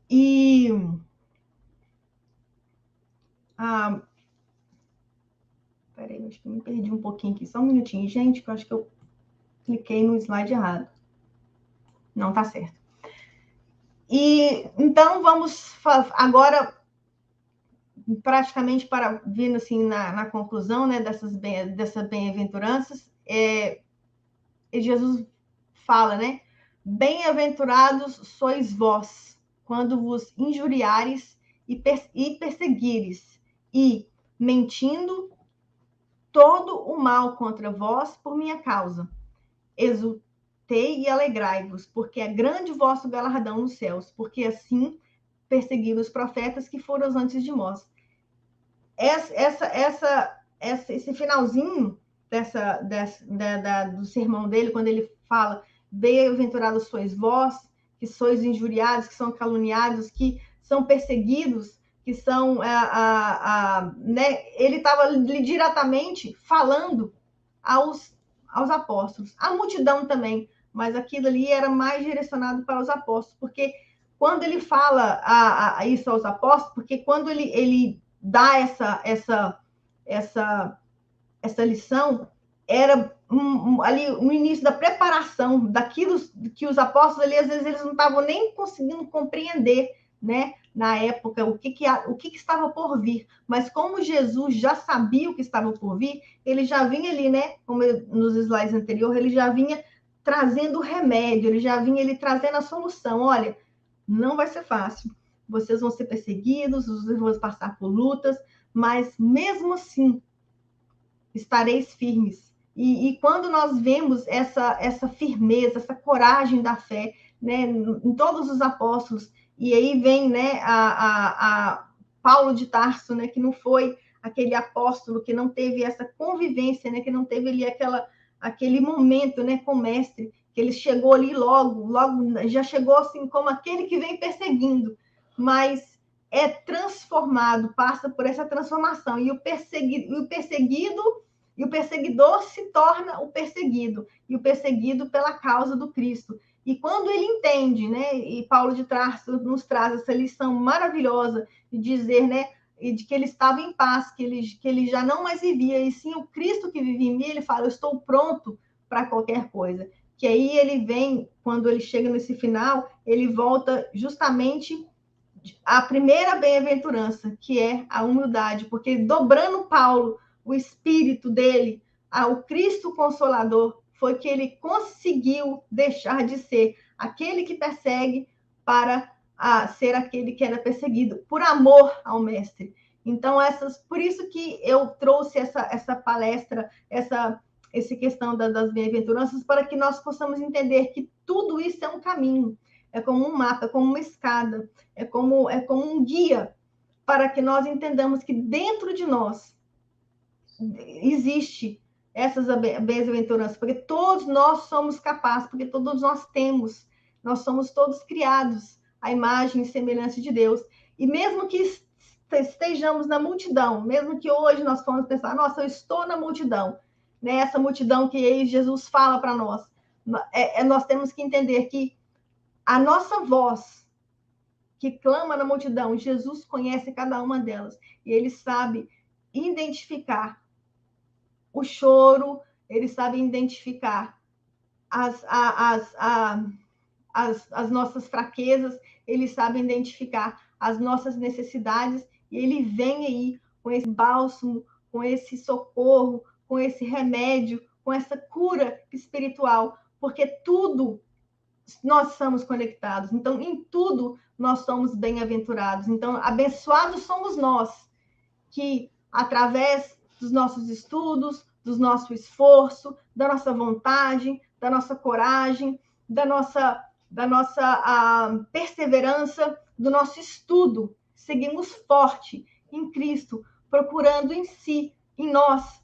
E peraí, acho que eu me perdi um pouquinho aqui, só um minutinho, gente, que eu acho que eu cliquei no slide errado. Não, tá certo. E então vamos agora praticamente para vindo assim na conclusão, né, dessas bem-aventuranças, Jesus fala, né? Bem-aventurados sois vós, quando vos injuriares e perseguires, e, mentindo, todo o mal contra vós por minha causa. Exultei e alegrai-vos, porque é grande o vosso galardão nos céus, porque assim perseguiram os profetas que foram antes de nós. Esse finalzinho do sermão dele, quando ele fala, bem-aventurados sois vós, que sois injuriados, que são caluniados, que são perseguidos, que são... né? Ele estava diretamente falando aos apóstolos. A multidão também, mas aquilo ali era mais direcionado para os apóstolos, porque quando ele fala isso aos apóstolos, porque quando ele dá essa lição, era ali o início da preparação daquilo que os apóstolos ali, às vezes, eles não estavam nem conseguindo compreender, né, na época, o que estava por vir. Mas como Jesus já sabia o que estava por vir, ele já vinha ali, né, como nos slides anteriores, ele já vinha trazendo o remédio, ele já vinha ali trazendo a solução. Olha, não vai ser fácil. Vocês vão ser perseguidos, vocês vão passar por lutas, mas mesmo assim, estareis firmes. E quando nós vemos essa firmeza, essa coragem da fé, né, em todos os apóstolos, e aí vem, né, a Paulo de Tarso, né, que não foi aquele apóstolo que não teve essa convivência, né, que não teve ali aquele momento, né, com o mestre, que ele chegou ali logo já chegou assim como aquele que vem perseguindo, mas é transformado, passa por essa transformação, e o perseguidor se torna o perseguido, e o perseguido pela causa do Cristo. E quando ele entende, né, e Paulo de Tarso nos traz essa lição maravilhosa de dizer, né, de que ele estava em paz, que ele já não mais vivia, e sim o Cristo que vivia em mim, ele fala, eu estou pronto para qualquer coisa. Que aí ele vem, quando ele chega nesse final, ele volta justamente à primeira bem-aventurança, que é a humildade, porque dobrando Paulo, o espírito dele, ao Cristo Consolador, foi que ele conseguiu deixar de ser aquele que persegue para ser aquele que era perseguido, por amor ao Mestre. Então, por isso que eu trouxe essa palestra, essa questão das bem-aventuranças, para que nós possamos entender que tudo isso é um caminho, é como um mapa, é como uma escada, é como um guia, para que nós entendamos que dentro de nós existe essas bem-aventuranças, porque todos nós somos capazes, porque todos nós somos todos criados à imagem e semelhança de Deus. E mesmo que estejamos na multidão, mesmo que hoje nós formos pensar, nossa, eu estou na multidão, né? Essa multidão que Jesus fala para nós, nós temos que entender que a nossa voz que clama na multidão, Jesus conhece cada uma delas, e ele sabe identificar o choro, ele sabe identificar as nossas fraquezas, ele sabe identificar as nossas necessidades, e ele vem aí com esse bálsamo, com esse socorro, com esse remédio, com essa cura espiritual, porque tudo nós somos conectados. Então, em tudo nós somos bem-aventurados. Então, abençoados somos nós, que através dos nossos estudos, do nosso esforço, da nossa vontade, da nossa coragem, da nossa perseverança, do nosso estudo, seguimos forte em Cristo, procurando em si, em nós,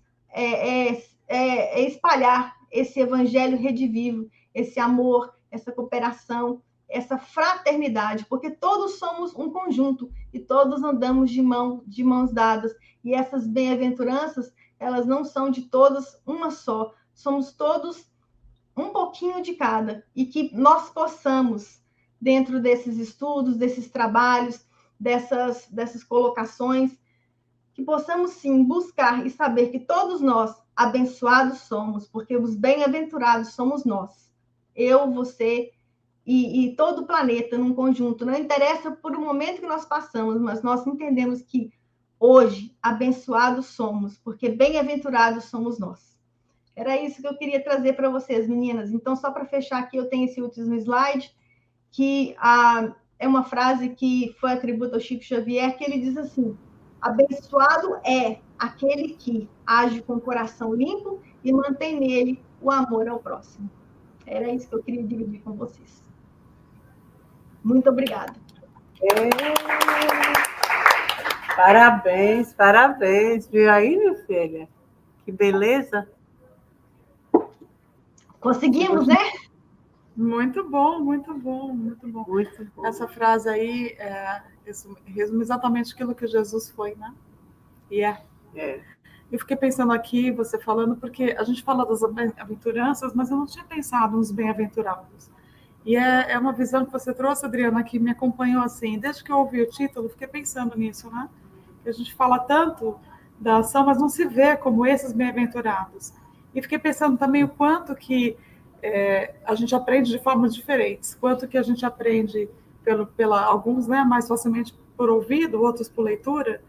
espalhar esse evangelho redivivo, esse amor, essa cooperação, essa fraternidade, porque todos somos um conjunto e todos andamos de mãos dadas. E essas bem-aventuranças, elas não são de todas uma só, somos todos um pouquinho de cada, e que nós possamos, dentro desses estudos, desses trabalhos, dessas colocações, que possamos sim buscar e saber que todos nós abençoados somos, porque os bem-aventurados somos nós. Eu, você e todo o planeta num conjunto. Não interessa por um momento que nós passamos, mas nós entendemos que hoje abençoados somos, porque bem-aventurados somos nós. Era isso que eu queria trazer para vocês, meninas. Então, só para fechar aqui, eu tenho esse último slide, que é uma frase que foi atributo ao Chico Xavier, que ele diz assim: abençoado é aquele que age com o coração limpo e mantém nele o amor ao próximo. Era isso que eu queria dividir com vocês. Muito obrigada. Parabéns, parabéns. Viu aí, minha filha? Que beleza. Conseguimos, né? Muito bom, muito bom, muito bom. Muito bom. Essa frase aí resume exatamente aquilo que Jesus foi, né? E Eu fiquei pensando aqui, você falando, porque a gente fala das bem-aventuranças, mas eu não tinha pensado nos bem-aventurados. E é uma visão que você trouxe, Adriana, que me acompanhou assim. Desde que eu ouvi o título, fiquei pensando nisso, né? Que a gente fala tanto da ação, mas não se vê como esses bem-aventurados. E fiquei pensando também o quanto que a gente aprende de formas diferentes, quanto que a gente aprende alguns, né, mais facilmente por ouvido, outros por leitura.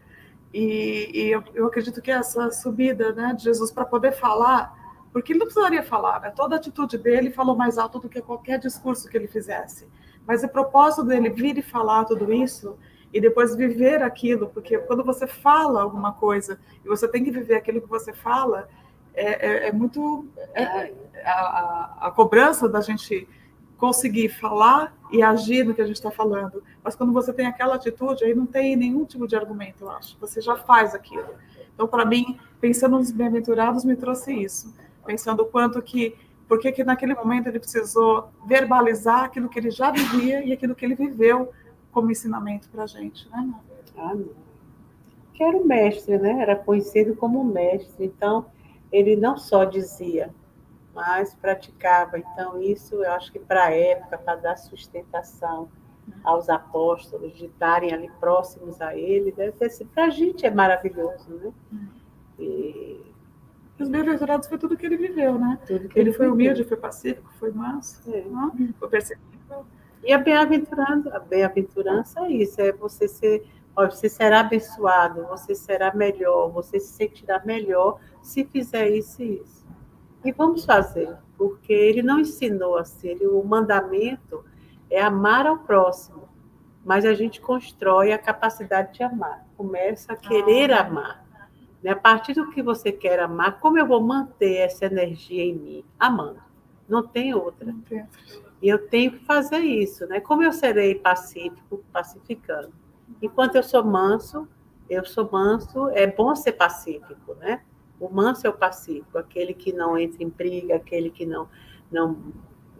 E eu acredito que essa subida, né, de Jesus para poder falar, porque ele não precisaria falar, né? Toda a atitude dele falou mais alto do que qualquer discurso que ele fizesse. Mas o propósito dele vir e falar tudo isso e depois viver aquilo, porque quando você fala alguma coisa e você tem que viver aquilo que você fala, a cobrança da gente conseguir falar e agir no que a gente está falando. Mas quando você tem aquela atitude, aí não tem nenhum tipo de argumento, eu acho. Você já faz aquilo. Então, para mim, pensando nos bem-aventurados, me trouxe isso. Pensando o quanto por que naquele momento ele precisou verbalizar aquilo que ele já vivia e aquilo que ele viveu como ensinamento para a gente, né? Que era o mestre, né? Era conhecido como mestre. Então, ele não só dizia, mas praticava. Então, isso eu acho que para a época, para dar sustentação aos apóstolos, de estarem ali próximos a ele, deve ter sido, para a gente é maravilhoso, né? E os bem-aventurados foi tudo que ele viveu, né? Ele foi humilde, foi pacífico, foi manso, foi perseguido. E a bem-aventurança é isso, você será abençoado, você será melhor, você se sentirá melhor se fizer isso e isso. E vamos fazer, porque ele não ensinou assim, o mandamento é amar ao próximo, mas a gente constrói a capacidade de amar, começa a querer amar. A partir do que você quer amar, como eu vou manter essa energia em mim? Amando. Não tem outra. E eu tenho que fazer isso, né? Como eu serei pacífico, pacificando. Enquanto eu sou manso, é bom ser pacífico, né? O manso é o pacífico, aquele que não entra em briga, aquele que não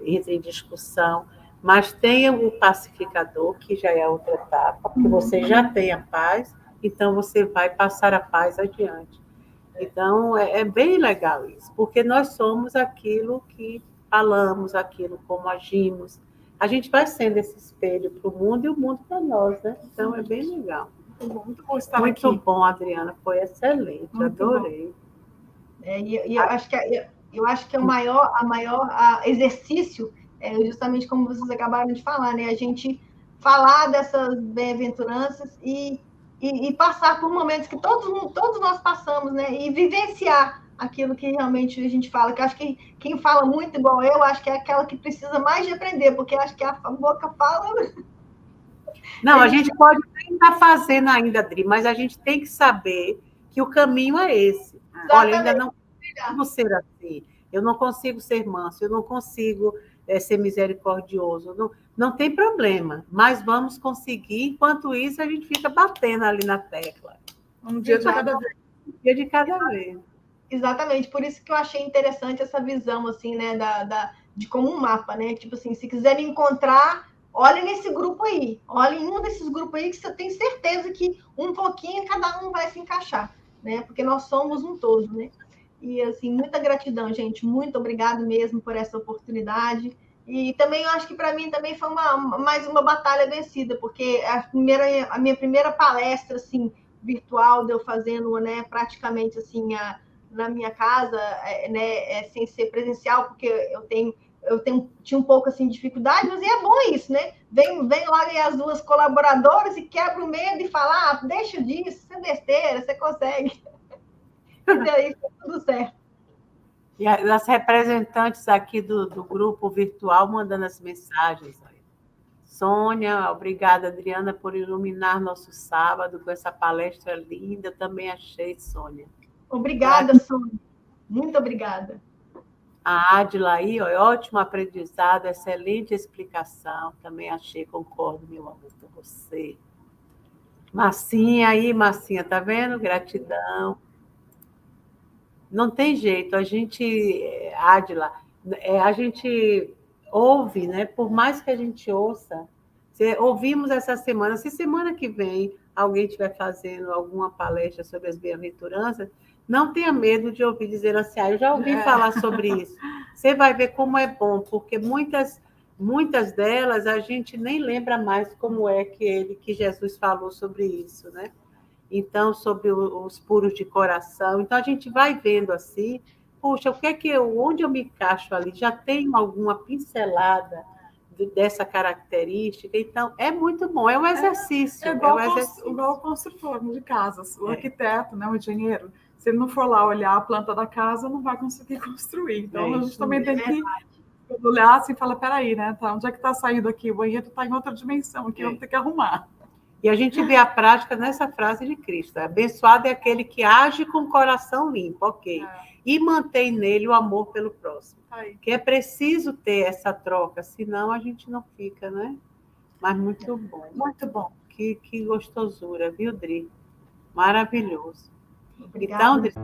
entra em discussão. Mas tem o pacificador, que já é outra etapa, porque você já tem a paz, então você vai passar a paz adiante. Então, é bem legal isso, porque nós somos aquilo que falamos, aquilo como agimos. A gente vai sendo esse espelho para o mundo e o mundo para nós, né? Então, é bem legal. Muito bom estar aqui. Muito bom, Adriana, foi excelente, adorei. Eu acho que o maior exercício justamente como vocês acabaram de falar, né? A gente falar dessas bem-aventuranças e passar por momentos que todos nós passamos, né? E vivenciar aquilo que realmente a gente fala, que acho que quem fala muito igual eu, acho que é aquela que precisa mais de aprender, porque acho que a boca fala... Não, a gente pode estar fazendo ainda, Adri, mas a gente tem que saber que o caminho é esse. Olha, eu ainda não consigo ser assim, eu não consigo ser manso, eu não consigo ser misericordioso, não tem problema, mas vamos conseguir, enquanto isso a gente fica batendo ali na tecla. Um dia de cada vez. Um dia de cada vez. Exatamente, por isso que eu achei interessante essa visão, assim, né, de como um mapa, né? Tipo assim, se quiser me encontrar, olha nesse grupo aí, olha em um desses grupos aí que você tem certeza que um pouquinho cada um vai se encaixar, né? Porque nós somos um todo, né? E, assim, muita gratidão, gente, muito obrigado mesmo por essa oportunidade. E também eu acho que para mim também foi mais uma batalha vencida, porque a minha primeira palestra, assim, virtual, de eu fazendo, né, praticamente, assim, na minha casa, né, sem ser presencial, porque tinha um pouco assim de dificuldade, mas é bom isso, né? Vem lá e as duas colaboradoras e quebra o medo e fala, deixa disso, isso é besteira, você consegue. E aí foi tudo certo. E as representantes aqui do grupo virtual mandando as mensagens. Sônia, obrigada, Adriana, por iluminar nosso sábado com essa palestra linda. Também achei, Sônia. Obrigada, Sônia. Muito obrigada. A Adila aí, ótimo aprendizado, excelente explicação. Também achei, concordo, meu amor, com você. Marcinha aí, Marcinha, tá vendo? Gratidão. Não tem jeito, a gente, Adila, a gente ouve, né? Por mais que a gente ouça, ouvimos essa semana, se semana que vem alguém estiver fazendo alguma palestra sobre as bem-aventuranças, não tenha medo de ouvir dizer assim, eu já ouvi falar sobre isso. Você vai ver como é bom, porque muitas delas a gente nem lembra mais como é que Jesus falou sobre isso, né? Então, sobre os puros de coração. Então, a gente vai vendo assim, puxa, onde eu me encaixo ali? Já tenho alguma pincelada dessa característica? Então, é muito bom, é um exercício. Igual o construtor de casas, o arquiteto, né, o engenheiro. Se ele não for lá olhar a planta da casa, não vai conseguir construir. Então, a gente também tem que olhar assim e falar, peraí, né? Onde é que está saindo aqui? O banheiro está em outra dimensão, aqui vamos ter que arrumar. E a gente vê a prática nessa frase de Cristo. Abençoado é aquele que age com o coração limpo, ok. E mantém nele o amor pelo próximo. Que é preciso ter essa troca, senão a gente não fica, né? Mas muito bom. Muito bom. Que gostosura, viu, Dri? Maravilhoso. Obrigada. Então, Dri...